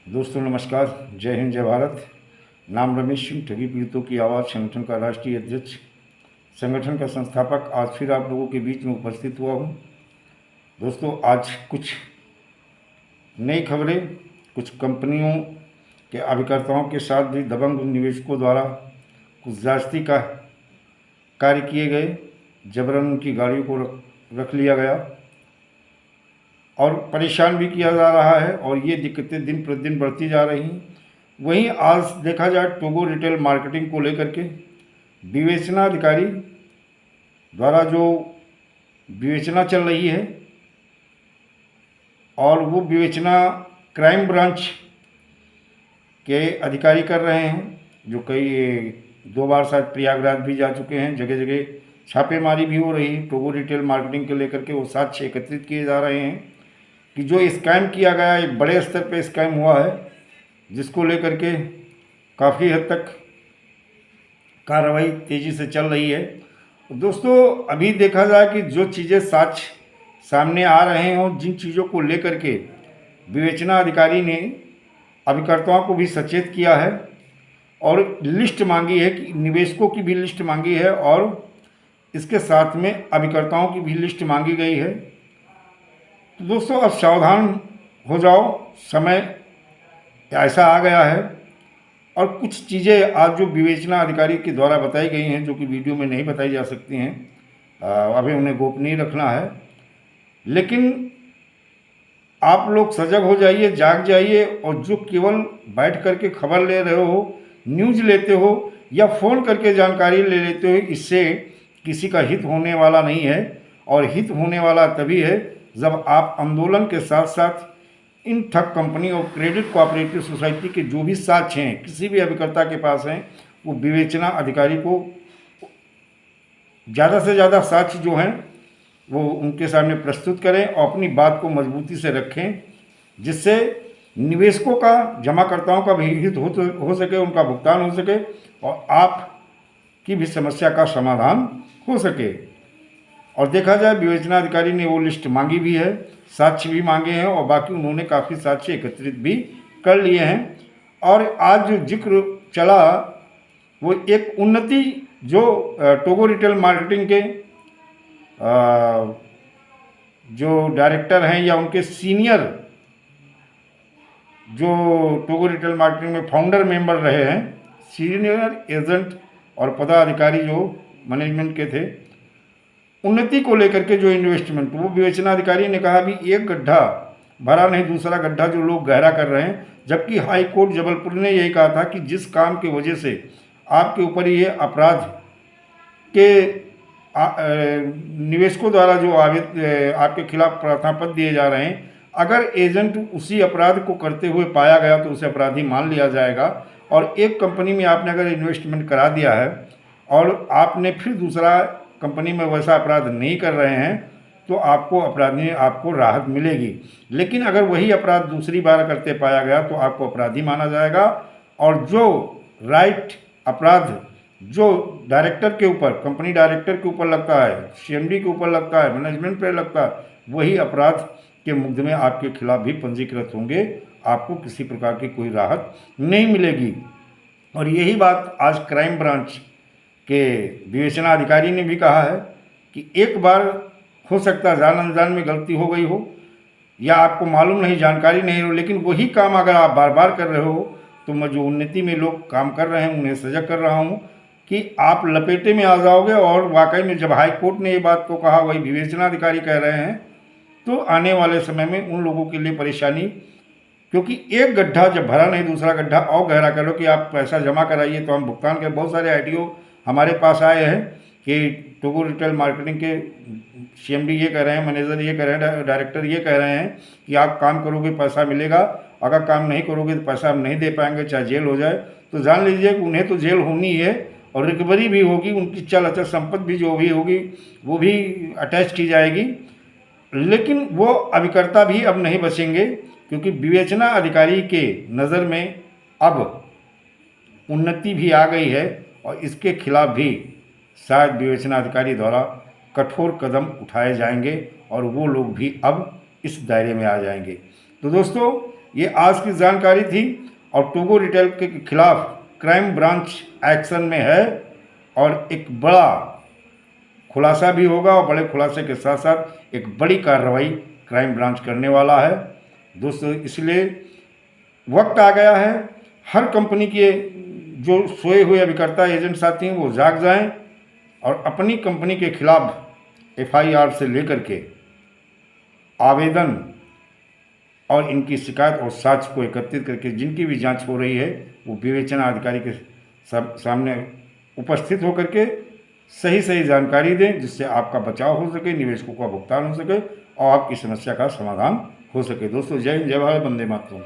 दोस्तों नमस्कार, जय हिंद जय भारत। नाम रमेश सिंह, ठगी पीड़ितों की आवाज़ संगठन का राष्ट्रीय अध्यक्ष, संगठन का संस्थापक आज फिर आप लोगों के बीच में उपस्थित हुआ हूँ। दोस्तों आज कुछ नई खबरें, कुछ कंपनियों के अभिकर्ताओं के साथ भी दबंग निवेशकों द्वारा कुछ ज्यादती का कार्य किए गए, जबरन उनकी गाड़ियों को रख लिया गया और परेशान भी किया जा रहा है और ये दिक्कतें दिन प्रतिदिन बढ़ती जा रही हैं। वहीं आज देखा जाए टोगो रिटेल मार्केटिंग को लेकर के विवेचना अधिकारी द्वारा जो विवेचना चल रही है और वो विवेचना क्राइम ब्रांच के अधिकारी कर रहे हैं, जो कई 2 बार शायद प्रयागराज भी जा चुके हैं। जगह जगह छापेमारी भी हो रही है टोगो रिटेल मार्केटिंग को लेकर के। वो साक्ष्य एकत्रित किए जा रहे हैं कि जो स्कैम किया गया, एक बड़े स्तर पे स्कैम हुआ है, जिसको लेकर के काफ़ी हद तक कार्रवाई तेज़ी से चल रही है। दोस्तों अभी देखा जाए कि जो चीज़ें साक्ष्य सामने आ रहे हैं और जिन चीज़ों को लेकर के विवेचना अधिकारी ने अभिकर्ताओं को भी सचेत किया है और लिस्ट मांगी है, कि निवेशकों की भी लिस्ट मांगी है और इसके साथ में अभिकर्ताओं की भी लिस्ट मांगी गई है। तो दोस्तों अब सावधान हो जाओ, समय ऐसा आ गया है। और कुछ चीज़ें आज जो विवेचना अधिकारी के द्वारा बताई गई हैं, जो कि वीडियो में नहीं बताई जा सकती हैं, अभी उन्हें गोपनीय रखना है। लेकिन आप लोग सजग हो जाइए, जाग जाइए और जो केवल बैठ करके खबर ले रहे हो, न्यूज़ लेते हो या फ़ोन करके जानकारी ले लेते हो, इससे किसी का हित होने वाला नहीं है। और हित होने वाला तभी है जब आप आंदोलन के साथ साथ इन ठग कंपनी और क्रेडिट कोऑपरेटिव सोसाइटी के जो भी साक्ष्य हैं, किसी भी अभिकर्ता के पास हैं, वो विवेचना अधिकारी को ज़्यादा से ज़्यादा साक्ष्य जो हैं वो उनके सामने प्रस्तुत करें और अपनी बात को मजबूती से रखें, जिससे निवेशकों का, जमाकर्ताओं का भी हित हो सके, उनका भुगतान हो सके और आप की भी समस्या का समाधान हो सके। और देखा जाए विवेचना अधिकारी ने वो लिस्ट मांगी भी है, साक्ष्य भी मांगे हैं और बाकी उन्होंने काफ़ी साक्ष्य एकत्रित भी कर लिए हैं। और आज जो जिक्र चला वो एक उन्नति, जो टोगो रिटेल मार्केटिंग के जो डायरेक्टर हैं या उनके सीनियर, जो टोगो रिटेल मार्केटिंग में फाउंडर मेंबर रहे हैं, सीनियर एजेंट और पदाधिकारी जो मैनेजमेंट के थे, उन्नति को लेकर के जो इन्वेस्टमेंट, वो विवेचना अधिकारी ने कहा भी एक गड्ढा भरा नहीं दूसरा गड्ढा जो लोग गहरा कर रहे हैं। जबकि हाई कोर्ट जबलपुर ने यही कहा था कि जिस काम की वजह से आपके ऊपर ये अपराध के निवेशकों द्वारा जो आपके खिलाफ प्रार्थना पत्र दिए जा रहे हैं, अगर एजेंट उसी अपराध को करते हुए पाया गया तो उसे अपराधी मान लिया जाएगा। और एक कंपनी में आपने अगर इन्वेस्टमेंट करा दिया है और आपने फिर दूसरा कंपनी में वैसा अपराध नहीं कर रहे हैं तो आपको राहत मिलेगी। लेकिन अगर वही अपराध दूसरी बार करते पाया गया तो आपको अपराधी माना जाएगा। और जो राइट अपराध जो डायरेक्टर के ऊपर, कंपनी डायरेक्टर के ऊपर लगता है, सीएमडी के ऊपर लगता है, मैनेजमेंट पे लगता है, वही अपराध के मुकदमे आपके खिलाफ भी पंजीकृत होंगे। आपको किसी प्रकार की कोई राहत नहीं मिलेगी। और यही बात आज क्राइम ब्रांच के विवेचना अधिकारी ने भी कहा है कि एक बार हो सकता है जान अनजान में गलती हो गई हो या आपको मालूम नहीं, जानकारी नहीं हो, लेकिन वही काम अगर आप बार बार कर रहे हो तो मैं जो उन्नति में लोग काम कर रहे हैं उन्हें सजग कर रहा हूँ कि आप लपेटे में आ जाओगे। और वाकई में जब हाई कोर्ट ने ये बात को कहा, वही विवेचना अधिकारी कह रहे हैं, तो आने वाले समय में उन लोगों के लिए परेशानी, क्योंकि एक गड्ढा जब भरा नहीं दूसरा गड्ढा और गहरा करो कि आप पैसा जमा कराइए तो हम भुगतान के। बहुत सारे आईटीओ हमारे पास आए हैं कि टोगो रिटेल मार्केटिंग के सीएमडी ये कह रहे हैं, मैनेजर ये कह रहे हैं, डायरेक्टर ये कह रहे हैं कि आप काम करोगे पैसा मिलेगा, अगर काम नहीं करोगे तो पैसा हम नहीं दे पाएंगे, चाहे जेल हो जाए। तो जान लीजिए कि उन्हें तो जेल होनी है और रिकवरी भी होगी, उनकी चल अचल संपत्ति भी जो भी होगी वो भी अटैच की जाएगी। लेकिन वो अभिकर्ता भी अब नहीं बचेंगे, क्योंकि विवेचना अधिकारी के नज़र में अब उन्नति भी आ गई है और इसके खिलाफ भी शायद विवेचना अधिकारी द्वारा कठोर कदम उठाए जाएंगे और वो लोग भी अब इस दायरे में आ जाएंगे। तो दोस्तों ये आज की जानकारी थी और टोगो रिटेल के खिलाफ क्राइम ब्रांच एक्शन में है और एक बड़ा खुलासा भी होगा और बड़े खुलासे के साथ साथ एक बड़ी कार्रवाई क्राइम ब्रांच करने वाला है। दोस्तों, इसलिए वक्त आ गया है, हर कंपनी के जो सोए हुए अभिकर्ता एजेंट साथी हैं वो जाग जाएं और अपनी कंपनी के खिलाफ एफआईआर से लेकर के आवेदन और इनकी शिकायत और साक्ष्य को एकत्रित करके जिनकी भी जांच हो रही है वो विवेचना अधिकारी के सामने उपस्थित होकर के सही सही जानकारी दें, जिससे आपका बचाव हो सके, निवेशकों का भुगतान हो सके और आपकी समस्या का समाधान हो सके। दोस्तों, जय हिंद, जय भारत, वंदे मातरम।